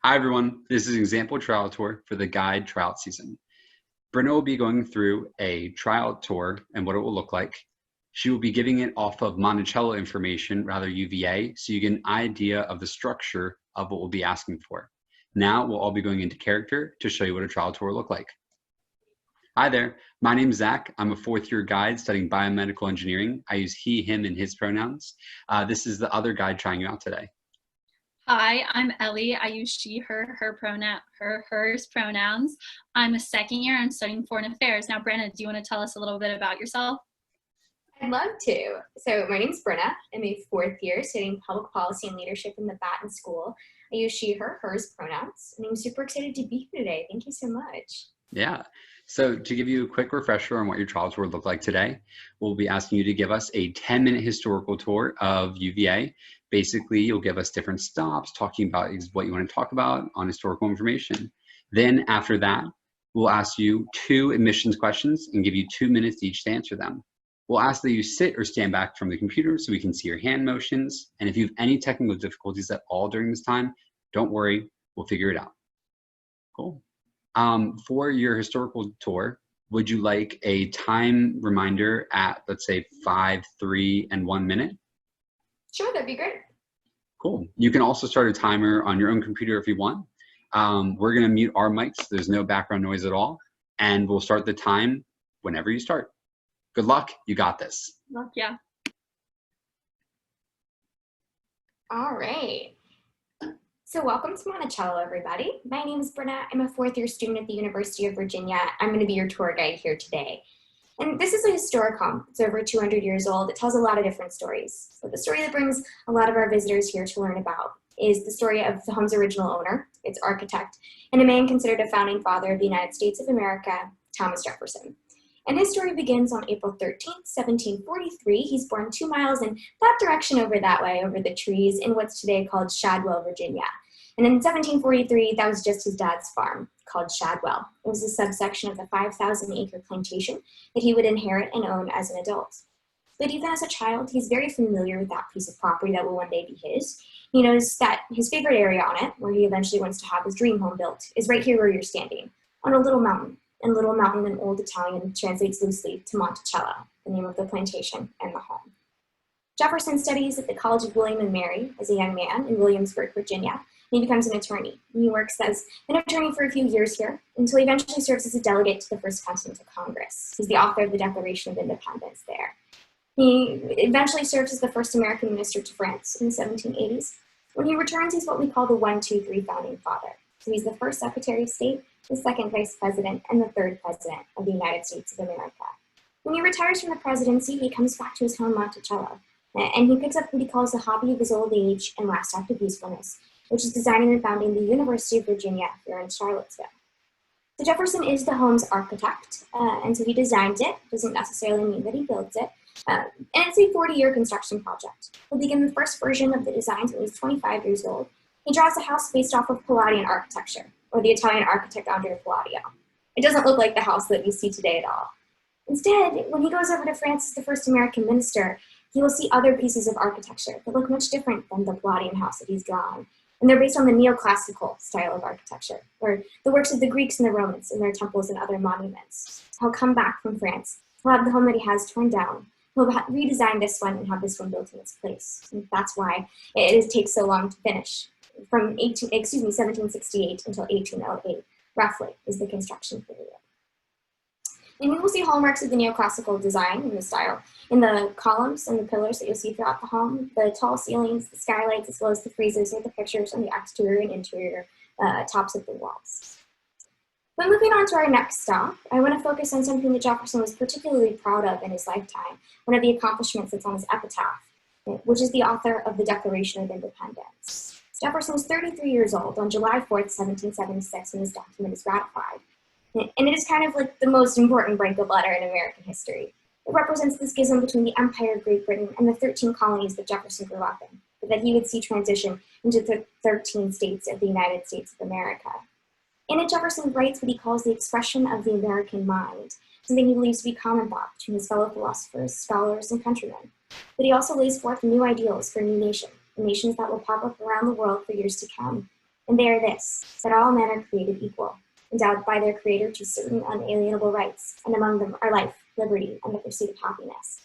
Hi everyone, this is an example trial tour for the guide tryout season. Brenna will be going through a trial tour and what it will look like. She will be giving it off of Monticello information, rather UVA, so you get an idea of the structure of what we'll be asking for. Now we'll all be going into character to show you what a trial tour will look like. Hi there, my name is Zach. I'm a fourth year guide studying biomedical engineering. I use he, him, and his pronouns. This is the other guide trying you out today. Hi, I'm Ellie. I use she, her, hers pronouns. I'm a second year. I'm studying foreign affairs. Now, Brenna, do you want to tell us a little bit about yourself? I'd love to. So my name's Brenna. I'm a fourth year studying public policy and leadership in the Batten School. I use she, her, hers pronouns, and I'm super excited to be here today. Thank you so much. Yeah. So to give you a quick refresher on what your trial tour would look like today, we'll be asking you to give us a 10-minute historical tour of UVA. Basically, you'll give us different stops, talking about what you want to talk about on historical information. Then after that, we'll ask you 2 admissions questions and give you 2 minutes each to answer them. We'll ask that you sit or stand back from the computer so we can see your hand motions. And if you have any technical difficulties at all during this time, don't worry, we'll figure it out. Cool. For your historical tour, would you like a time reminder at, let's say, 5, 3, and 1 minute? Sure, that'd be great. Cool. You can also start a timer on your own computer if you want. We're going to mute our mics. So there's no background noise at all. And we'll start the time whenever you start. Good luck. You got this. Luck, yeah. All right. So welcome to Monticello, everybody. My name is Brenna. I'm a fourth year student at the University of Virginia. I'm going to be your tour guide here today. And this is a historic home. It's over 200 years old. It tells a lot of different stories. But the story that brings a lot of our visitors here to learn about is the story of the home's original owner, its architect, and a man considered a founding father of the United States of America, Thomas Jefferson. And his story begins on April 13th, 1743. He's born 2 miles in that direction over that way, over the trees, in what's today called Shadwell, Virginia. And in 1743, that was just his dad's farm, called Shadwell. It was a subsection of the 5,000-acre plantation that he would inherit and own as an adult. But even as a child, he's very familiar with that piece of property that will one day be his. He knows that his favorite area on it, where he eventually wants to have his dream home built, is right here where you're standing, on a little mountain. And Little Mountain in Old Italian translates loosely to Monticello, the name of the plantation and the home. Jefferson studies at the College of William and Mary as a young man in Williamsburg, Virginia, and he becomes an attorney. And he works as an attorney for a few years here until he eventually serves as a delegate to the First Continental Congress. He's the author of the Declaration of Independence there. He eventually serves as the first American minister to France in the 1780s. When he returns, he's what we call the 1, 2, 3 founding father. So he's the first Secretary of State, the second Vice President, and the third President of the United States of America. When he retires from the presidency, he comes back to his home, Monticello, and he picks up what he calls the hobby of his old age and last act of usefulness, which is designing and founding the University of Virginia here in Charlottesville. So Jefferson is the home's architect, and so he designs it. Doesn't necessarily mean that he builds it. And it's a 40-year construction project. He'll begin the first version of the designs when he's 25 years old. He draws a house based off of Palladian architecture, or the Italian architect Andrea Palladio. It doesn't look like the house that we see today at all. Instead, when he goes over to France as the first American minister, he will see other pieces of architecture that look much different than the Palladian house that he's drawn. And they're based on the neoclassical style of architecture, or the works of the Greeks and the Romans in their temples and other monuments. He'll come back from France. He'll have the home that he has torn down. He'll redesign this one and have this one built in its place. And that's why it takes so long to finish. From 1768 until 1808, roughly, is the construction period. And you will see hallmarks of the neoclassical design in the style in the columns and the pillars that you'll see throughout the home, the tall ceilings, the skylights, as well as the friezes or the pictures on the exterior and interior tops of the walls. But moving on to our next stop, I want to focus on something that Jefferson was particularly proud of in his lifetime, one of the accomplishments that's on his epitaph, which is the author of the Declaration of Independence. Jefferson was 33 years old on July 4th, 1776, when this document is ratified. And it is kind of like the most important breakup letter in American history. It represents the schism between the Empire of Great Britain and the 13 colonies that Jefferson grew up in, but that he would see transition into the 13 states of the United States of America. In it, Jefferson writes what he calls the expression of the American mind, something he believes to be common thought between his fellow philosophers, scholars, and countrymen. But he also lays forth new ideals for a new nation, nations that will pop up around the world for years to come. And they are this, that all men are created equal, endowed by their Creator to certain unalienable rights, and among them are life, liberty, and the pursuit of happiness.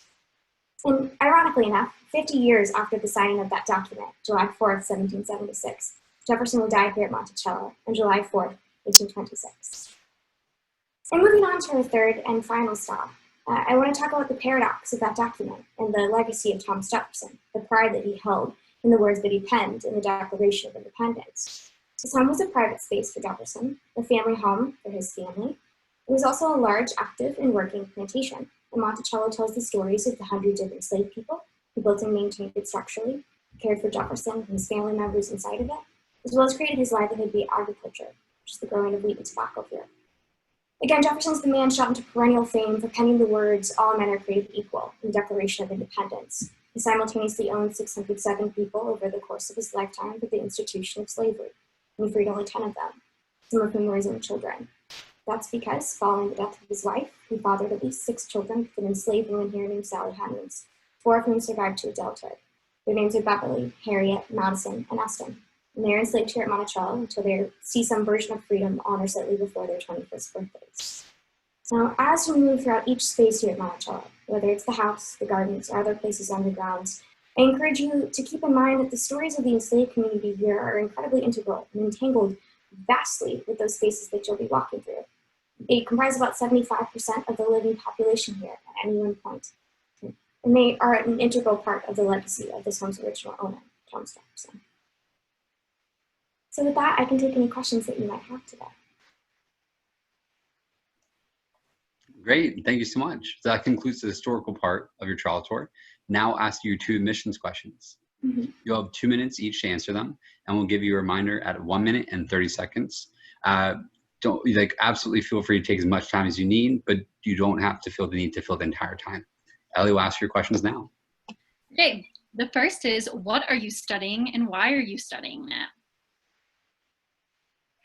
And ironically enough, 50 years after the signing of that document, July 4th, 1776, Jefferson would die here at Monticello on July 4th, 1826. And moving on to our third and final stop, I want to talk about the paradox of that document and the legacy of Thomas Jefferson, the pride that he held in the words that he penned in the Declaration of Independence. His home was a private space for Jefferson, a family home for his family. It was also a large, active, and working plantation, and Monticello tells the stories of the hundreds of enslaved people who built and maintained it structurally, cared for Jefferson and his family members inside of it, as well as created his livelihood via agriculture, which is the growing of wheat and tobacco here. Again, Jefferson's the man shot into perennial fame for penning the words, "All men are created equal," in the Declaration of Independence. He simultaneously owned 607 people over the course of his lifetime for the institution of slavery, and he freed only 10 of them, some of whom were his own children. That's because, following the death of his wife, he fathered at least 6 children with an enslaved woman here named Sally Hemings, 4 of whom survived to adulthood. Their names are Beverly, Harriet, Madison, and Eston. And they are enslaved here at Monticello until they see some version of freedom on or slightly before their 21st birthdays. Now, as we move throughout each space here at Monticello, whether it's the house, the gardens, or other places on the grounds, I encourage you to keep in mind that the stories of the enslaved community here are incredibly integral and entangled vastly with those spaces that you'll be walking through. They comprise about 75% of the living population here at any one point. And they are an integral part of the legacy of this home's original owner, Thomas Jefferson. So with that, I can take any questions that you might have today. Great, thank you so much. So that concludes the historical part of your trial tour. Now I'll ask you 2 admissions questions. You'll have 2 minutes each to answer them, and we'll give you a reminder at 1 minute and 30 seconds. Absolutely feel free to take as much time as you need, but you don't have to feel the need to fill the entire time. Ellie will ask your questions now. Okay, the first is, what are you studying and why are you studying that?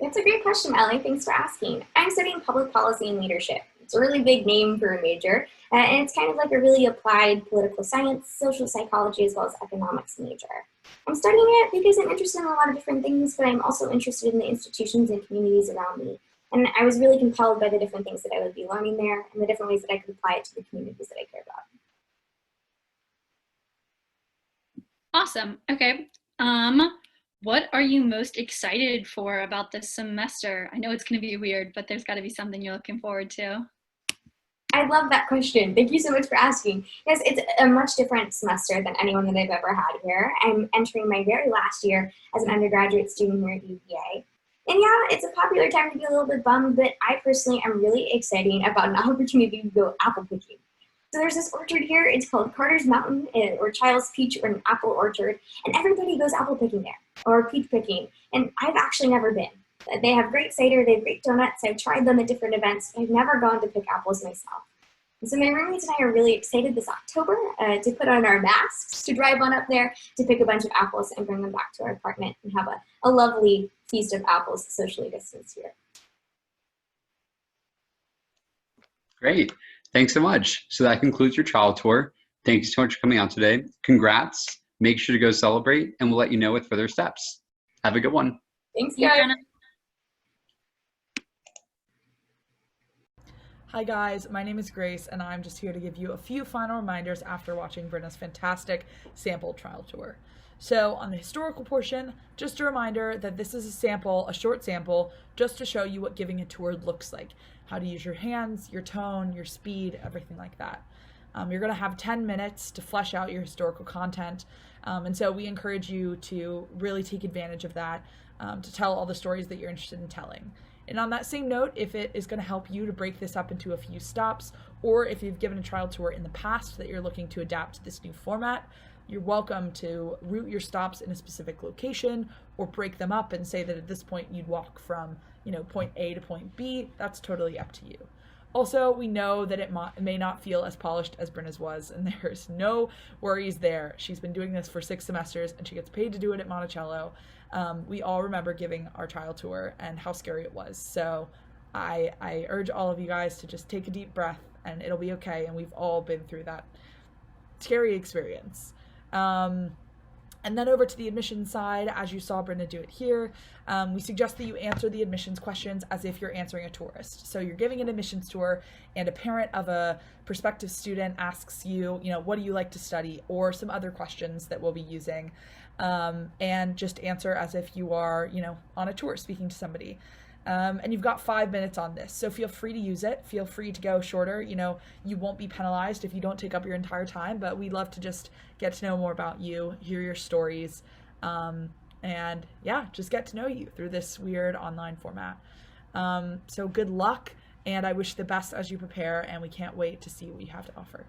That's a great question, Ellie. Thanks for asking. I'm studying public policy and leadership. It's a really big name for a major, and it's kind of like a really applied political science, social psychology, as well as economics major. I'm studying it because I'm interested in a lot of different things, but I'm also interested in the institutions and communities around me. And I was really compelled by the different things that I would be learning there and the different ways that I could apply it to the communities that I care about. Awesome. Okay. What are you most excited for about this semester? I know it's going to be weird, but there's got to be something you're looking forward to. I love that question. Thank you so much for asking. Yes, it's a much different semester than anyone that I've ever had here. I'm entering my very last year as an undergraduate student here at UVA. And yeah, it's a popular time to be a little bit bummed, but I personally am really excited about an opportunity to go apple picking. So there's this orchard here, it's called Carter's Mountain or Child's Peach or an Apple Orchard, and everybody goes apple picking there, or peach picking, and I've actually never been. They have great cider, they have great donuts, I've tried them at different events, but I've never gone to pick apples myself. And so my roommates and I are really excited this October to put on our masks, to drive on up there, to pick a bunch of apples and bring them back to our apartment and have a lovely feast of apples socially distanced here. Great. Thanks so much. So that concludes your trial tour. Thank you so much for coming out today. Congrats. Make sure to go celebrate, and we'll let you know with further steps. Have a good one. Thanks, guys. Hi guys, my name is Grace, and I'm just here to give you a few final reminders after watching Brenna's fantastic sample trial tour. So on the historical portion, just a reminder that this is a sample, a short sample, just to show you what giving a tour looks like. How to use your hands, your tone, your speed, everything like that. You're going to have 10 minutes to flesh out your historical content, and so we encourage you to really take advantage of that, to tell all the stories that you're interested in telling. And on that same note, if it is going to help you to break this up into a few stops, or if you've given a trial tour in the past that you're looking to adapt to this new format, you're welcome to route your stops in a specific location or break them up and say that at this point you'd walk from, point A to point B. That's totally up to you. Also, we know that it may not feel as polished as Brenna's was, and there's no worries there. She's been doing this for 6 semesters, and she gets paid to do it at Monticello. We all remember giving our trial tour and how scary it was. So I urge all of you guys to just take a deep breath, and it'll be okay, and we've all been through that scary experience. And then over to the admissions side, as you saw Brenda do it here, we suggest that you answer the admissions questions as if you're answering a tourist. So you're giving an admissions tour and a parent of a prospective student asks you, what do you like to study, or some other questions that we'll be using, and just answer as if you are, on a tour speaking to somebody. And you've got 5 minutes on this, so feel free to use it. Feel free to go shorter. You won't be penalized if you don't take up your entire time, but we'd love to just get to know more about you, hear your stories, and yeah, just get to know you through this weird online format. So good luck, and I wish the best as you prepare, and we can't wait to see what you have to offer.